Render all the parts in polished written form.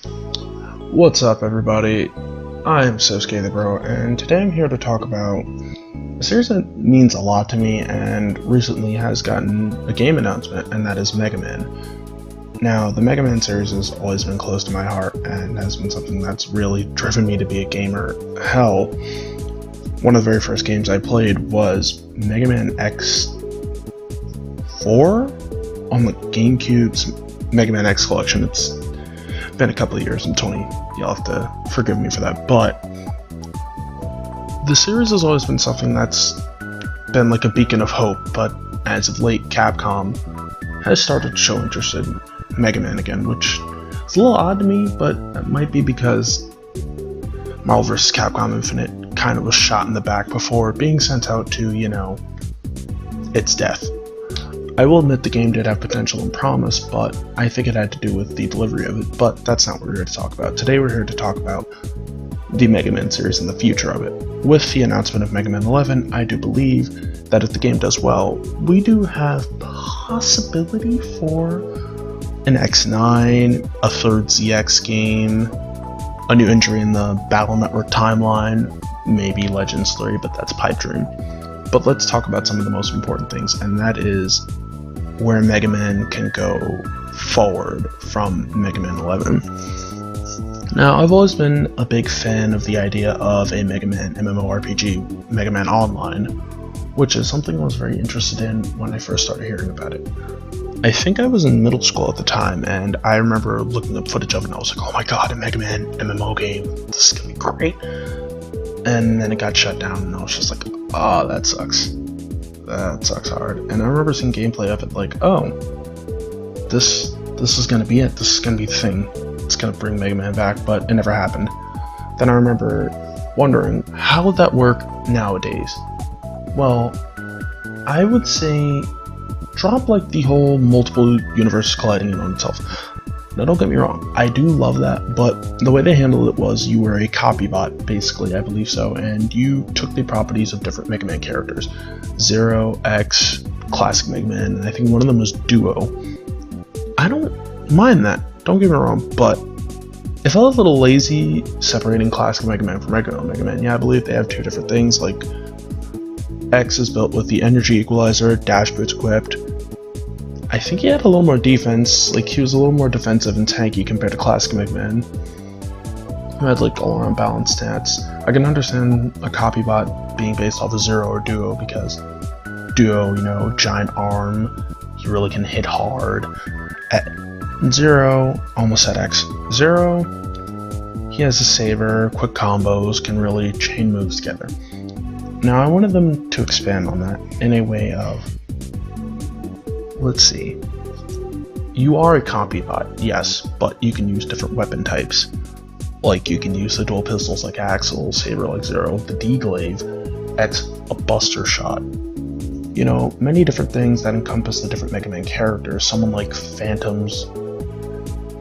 What's up, everybody? I'm Sosuke the Bro, and today I'm here to talk about a series that means a lot to me and recently has gotten a game announcement, and that is Megaman. Now, the Megaman series has always been close to my heart and has been something that's really driven me to be a gamer. Hell, one of the very first games I played was Megaman X4 on the GameCube's Megaman X collection. It's been a couple of years, and Tony, you'll have to forgive me for that, but the series has always been something that's been like a beacon of hope. But as of late, Capcom has started to show interest in Mega Man again, which is a little odd to me, but that might be because Marvel vs. Capcom Infinite kind of was shot in the back before being sent out to, its death. I will admit the game did have potential and promise, but I think it had to do with the delivery of it, but that's not what we're here to talk about. Today we're here to talk about the Mega Man series and the future of it. With the announcement of Mega Man 11, I do believe that if the game does well, we do have possibility for an X9, a third ZX game, a new entry in the Battle Network timeline, maybe Legends 3, but that's pipe dream. But let's talk about some of the most important things, and that is where Mega Man can go forward from Mega Man 11. Now, I've always been a big fan of the idea of a Mega Man MMORPG, Mega Man Online, which is something I was very interested in when I first started hearing about it. I think I was in middle school at the time, and I remember looking up footage of it and I was like, oh my god, a Mega Man MMO game, this is gonna be great. And then it got shut down and I was just like, oh, that sucks. That sucks hard. And I remember seeing gameplay of it like, oh, this is gonna be it. This is gonna be the thing. It's gonna bring Mega Man back, but it never happened. Then I remember wondering, how would that work nowadays? Well, I would say drop like the whole multiple universes colliding in on itself. Now don't get me wrong, I do love that, but the way they handled it was you were a copy bot, basically, I believe so, and you took the properties of different Mega Man characters. Zero, X, Classic Mega Man, and I think one of them was Duo. I don't mind that, don't get me wrong, but it felt a little lazy separating Classic Mega Man from regular Mega Man. Yeah, I believe they have two different things, like X is built with the Energy Equalizer, Dash Boots equipped. I think he had a little more defense, like he was a little more defensive and tanky compared to Classic Mega Man, who had like all around balanced stats. I can understand a copy bot being based off of Zero or Duo, because Duo, giant arm, he really can hit hard. At Zero, almost at X. Zero, he has a saber, quick combos, can really chain moves together. Now I wanted them to expand on that in a way of, let's see, you are a copy bot, yes, but you can use different weapon types. Like you can use the dual pistols like Axel, saber like Zero, the D-Glaive, X a buster shot. Many different things that encompass the different Mega Man characters. Someone like Phantom's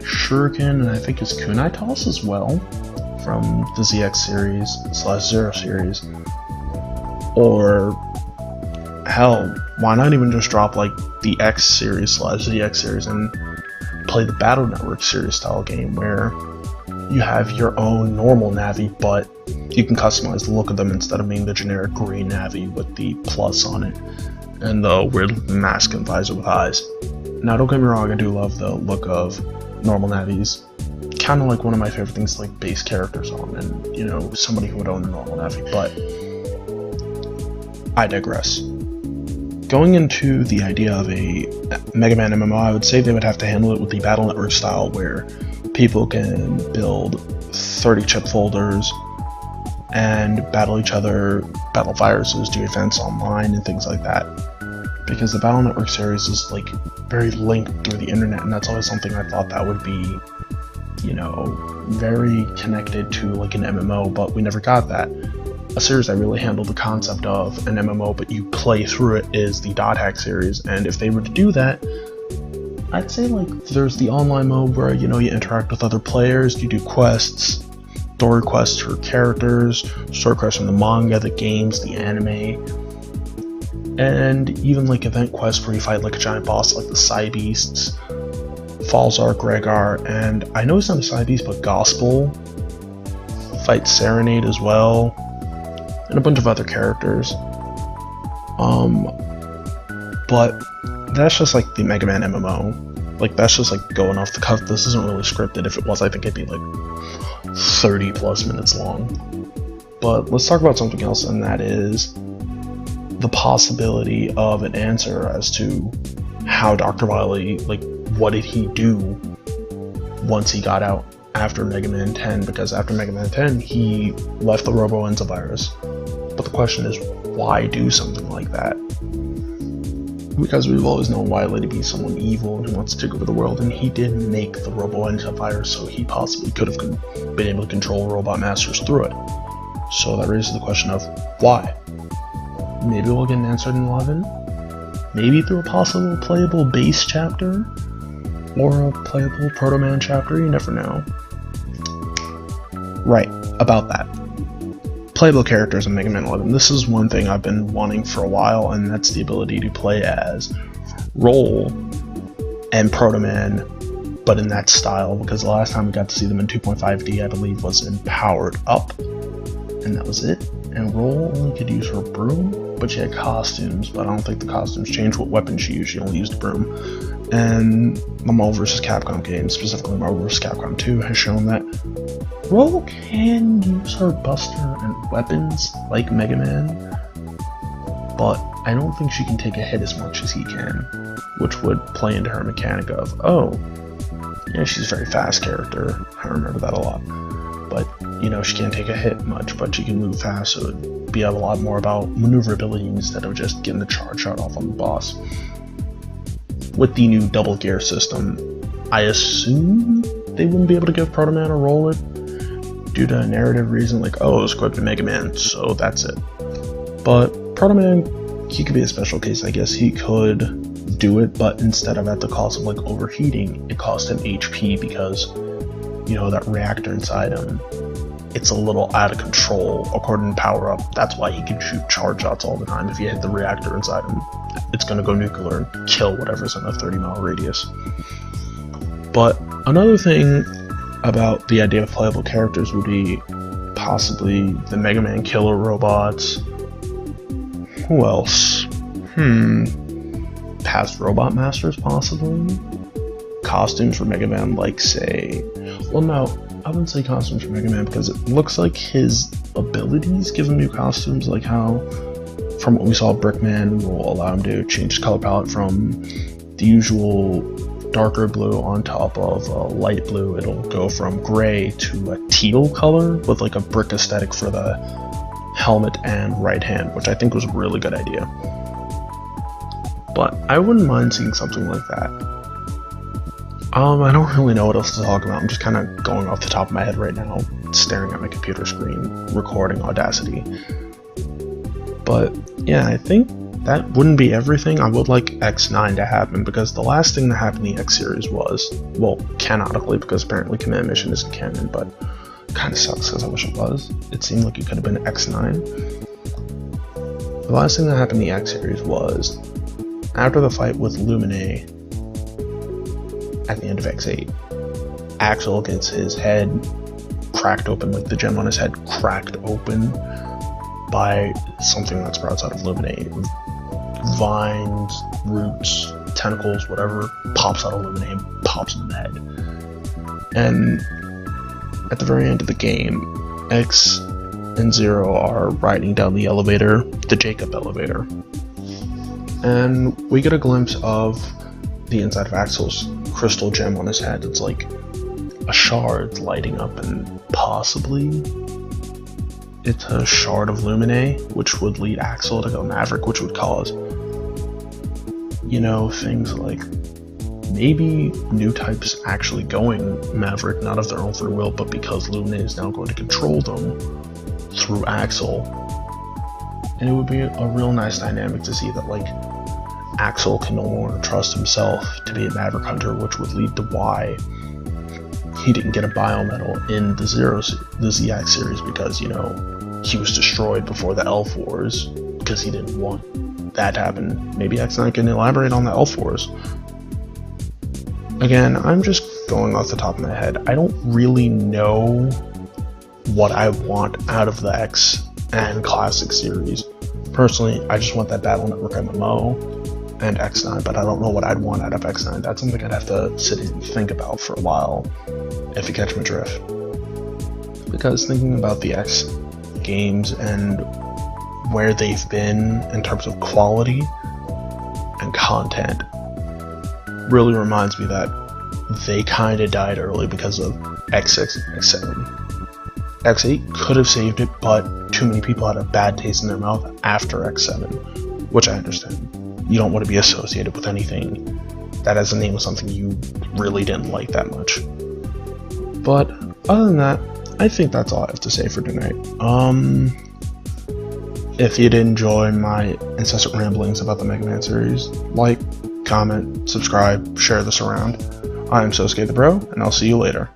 Shuriken, and I think it's Kunai Toss as well, from the ZX series / Zero series. Or hell, why not even just drop like the X series / ZX series and play the Battle Network series style game where you have your own normal Navi, but you can customize the look of them instead of being the generic green Navi with the plus on it and the weird mask and visor with eyes. Now don't get me wrong, I do love the look of normal Navis. Kind of like one of my favorite things to like base characters on, and somebody who would own the normal Navi, but I digress. Going into the idea of a Mega Man MMO, I would say they would have to handle it with the Battle Network style, where people can build 30 chip folders and battle each other, battle viruses, do events online, and things like that. Because the Battle Network series is like very linked through the internet, and that's always something I thought that would be, very connected to like an MMO, but we never got that. A series that really handled the concept of an MMO, but you play through it, is the Dot Hack series, and if they were to do that, I'd say like there's the online mode where you interact with other players, you do quests, story quests for characters, story quests from the manga, the games, the anime, and even like event quests where you fight like a giant boss like the Psy Beasts, Falzar, Gregar, and I know he's not a side beast, but Gospel fights Serenade as well, and a bunch of other characters. But that's just like the Mega Man MMO. Like, that's just like going off the cuff. This isn't really scripted. If it was, I think it'd be like 30 plus minutes long. But let's talk about something else, and that is the possibility of an answer as to how Dr. Wily, like, what did he do once he got out after Mega Man 10? Because after Mega Man 10, he left the Robo-Enzavirus. But the question is, why do something like that? Because we've always known Wily to be someone evil and who wants to take over the world, and he did make the Robo-Enzavirus, so he possibly could have been able to control Robot Masters through it. So that raises the question of, why? Maybe we'll get an answer in 11? Maybe through a possible playable base chapter? Or a playable Proto Man chapter? You never know. Right, about that. Playable characters in Mega Man 11. This is one thing I've been wanting for a while, and that's the ability to play as Roll and Proto Man, but in that style, because the last time we got to see them in 2.5D, I believe, was in Powered Up, and that was it. And Roll only could use her broom, but she had costumes, but I don't think the costumes changed what weapon she used. She only used the broom. And the Marvel vs. Capcom game, specifically Marvel vs. Capcom 2, has shown that Roll can use her buster and weapons like Mega Man, but I don't think she can take a hit as much as he can, which would play into her mechanic of, oh, yeah, she's a very fast character. I remember that a lot. But, you know, she can't take a hit much, but she can move fast, so it'd be a lot more about maneuverability instead of just getting the charge shot off on the boss. With the new double gear system, I assume they wouldn't be able to give Proto Man a roll it due to a narrative reason, like, oh, it was equipped in Mega Man, so that's it. But Proto Man, he could be a special case, I guess. He could do it, but instead of at the cost of, like, overheating, it cost him HP because, you know, that reactor inside him, it's a little out of control according to Power Up. That's why he can shoot charge shots all the time. If you hit the reactor inside him, it's going to go nuclear and kill whatever's in a 30-mile radius. But another thing about the idea of playable characters would be possibly the Mega Man killer robots. Who else? Past Robot Masters, possibly? Costumes for Mega Man, like, say... Well, no, I wouldn't say costumes for Mega Man, because it looks like his abilities give him new costumes, like how, from what we saw, Brickman will allow him to change his color palette from the usual darker blue on top of light blue. It'll go from gray to a teal color with like a brick aesthetic for the helmet and right hand, which I think was a really good idea. But I wouldn't mind seeing something like that. I don't really know what else to talk about. I'm just kind of going off the top of my head right now, staring at my computer screen, recording Audacity. But yeah, I think that wouldn't be everything. I would like X9 to happen, because the last thing that happened in the X series was, well, canonically, because apparently Command Mission isn't canon, but kind of sucks because I wish it was. It seemed like it could have been X9. The last thing that happened in the X series was, after the fight with Lumine at the end of X8, Axel gets his head cracked open, like the gem on his head cracked open by something that sprouts out of Lumine. Vines, roots, tentacles, whatever, pops out of Lumine, pops in the head. And at the very end of the game, X and Zero are riding down the elevator, the Jacob elevator. And we get a glimpse of the inside of Axel's crystal gem on his head. It's like a shard lighting up, and possibly it's a shard of Lumine, which would lead Axel to go Maverick, which would cause, you know, things like maybe new types actually going Maverick, not of their own free will, but because Lumine is now going to control them through Axel. And it would be a real nice dynamic to see that, like, Axel can no longer trust himself to be a Maverick Hunter, which would lead to why he didn't get a Biomedal in the ZX series, because, you know, he was destroyed before the Elf Wars, because he didn't want that to happen. Maybe X9 can elaborate on the Elf Wars. Again, I'm just going off the top of my head. I don't really know what I want out of the X and Classic series. Personally, I just want that Battle Network MMO and X9, but I don't know what I'd want out of X9. That's something I'd have to sit and think about for a while, if you catch my drift. Because thinking about the X games and where they've been in terms of quality and content really reminds me that they kind of died early because of X6, X7. X8 could have saved it, but too many people had a bad taste in their mouth after X7, which I understand. You don't want to be associated with anything that has the name of something you really didn't like that much. But other than that, I think that's all I have to say for tonight. If you did enjoy my incessant ramblings about the Megaman series, like, comment, subscribe, share this around. I am Sosuke the Bro, and I'll see you later.